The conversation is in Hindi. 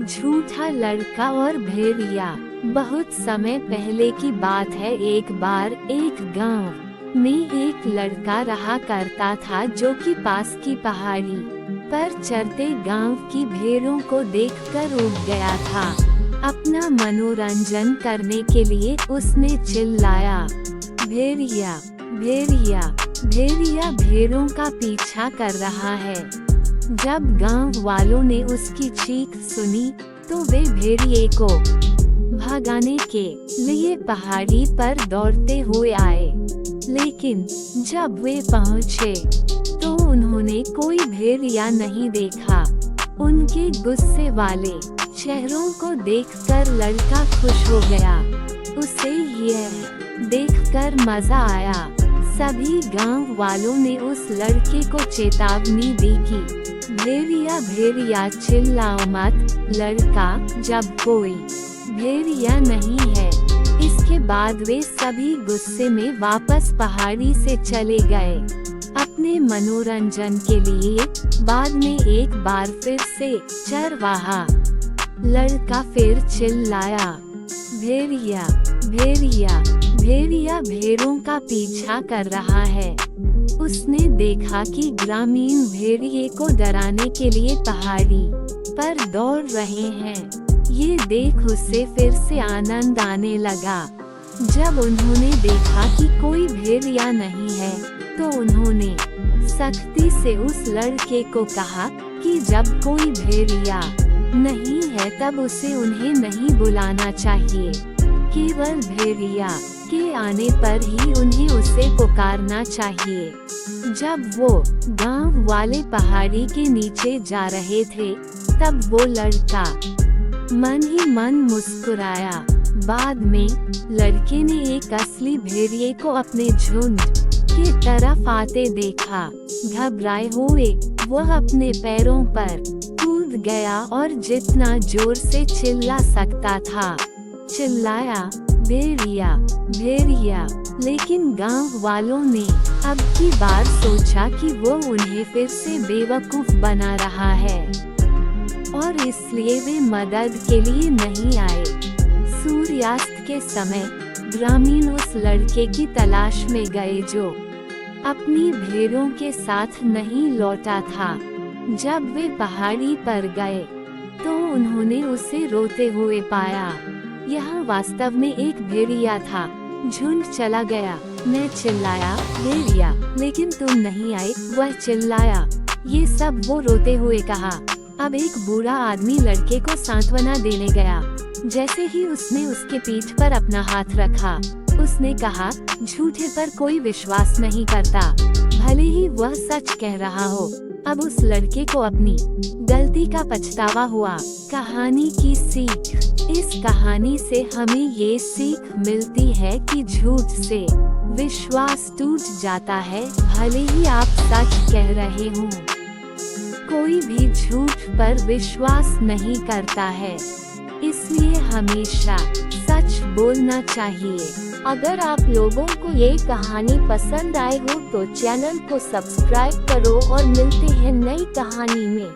झूठा लड़का और भेड़िया। बहुत समय पहले की बात है। एक बार एक गांव में एक लड़का रहा करता था जो कि पास की पहाड़ी पर चरते गांव की भेड़ों को देखकर ऊब गया था। अपना मनोरंजन करने के लिए उसने चिल्लाया, भेड़िया भेड़िया भेड़िया भेड़ों का पीछा कर रहा है। जब गांव वालों ने उसकी चीख सुनी तो वे भेड़िए को भगाने के लिए पहाड़ी पर दौड़ते हुए आए। लेकिन जब वे पहुंचे तो उन्होंने कोई भेड़िया नहीं देखा। उनके गुस्से वाले चेहरों को देखकर लड़का खुश हो गया। उसे यह देखकर मजा आया। सभी गांव वालों ने उस लड़के को चेतावनी दी कि भेड़िया भेड़िया चिल्लाओ मत लड़का, जब कोई भेड़िया नहीं है। इसके बाद वे सभी गुस्से में वापस पहाड़ी से चले गए अपने मनोरंजन के लिए। बाद में एक बार फिर से चरवाहा लड़का फिर चिल्लाया, भेड़िया भेड़िया भेड़िया भेड़ों का पीछा कर रहा है। उसने देखा कि ग्रामीण भेड़िए को डराने के लिए पहाड़ी पर दौड़ रहे हैं। ये देख उसे फिर से आनंद आने लगा। जब उन्होंने देखा कि कोई भेड़िया नहीं है तो उन्होंने सख्ती से उस लड़के को कहा कि जब कोई भेड़िया नहीं है तब उसे उन्हें नहीं बुलाना चाहिए। केवल भेड़िया के आने पर ही उन्हें उसे पुकारना चाहिए। जब वो गांव वाले पहाड़ी के नीचे जा रहे थे तब वो लड़का मन ही मन मुस्कुराया। बाद में लड़के ने एक असली भेड़िए को अपने झुंड की तरफ आते देखा। घबराए हुए वह अपने पैरों पर कूद गया और जितना जोर से चिल्ला सकता था चिल्लाया, भेड़िया भेड़िया। लेकिन गांव वालों ने अब की बार सोचा कि वो उन्हें फिर से बेवकूफ बना रहा है और इसलिए वे मदद के लिए नहीं आए। सूर्यास्त के समय ग्रामीण उस लड़के की तलाश में गए जो अपनी भेड़ों के साथ नहीं लौटा था। जब वे पहाड़ी पर गए तो उन्होंने उसे रोते हुए पाया। यह वास्तव में एक भेड़िया था। झुंड चला गया। मैं चिल्लाया, भेड़िया, लेकिन तुम नहीं आए। वह चिल्लाया। ये सब वो रोते हुए कहा। अब एक बूढ़ा आदमी लड़के को सांत्वना देने गया। जैसे ही उसने उसके पीठ पर अपना हाथ रखा उसने कहा, झूठे पर कोई विश्वास नहीं करता, भले ही वह सच कह रहा हो। अब उस लड़के को अपनी गलती का पछतावा हुआ। कहानी की सीख। इस कहानी से हमें ये सीख मिलती है कि झूठ से विश्वास टूट जाता है, भले ही आप सच कह रहे हों। कोई भी झूठ पर विश्वास नहीं करता है, इसलिए हमेशा सच बोलना चाहिए। अगर आप लोगों को ये कहानी पसंद आए हो तो चैनल को सब्सक्राइब करो और मिलते हैं नई कहानी में।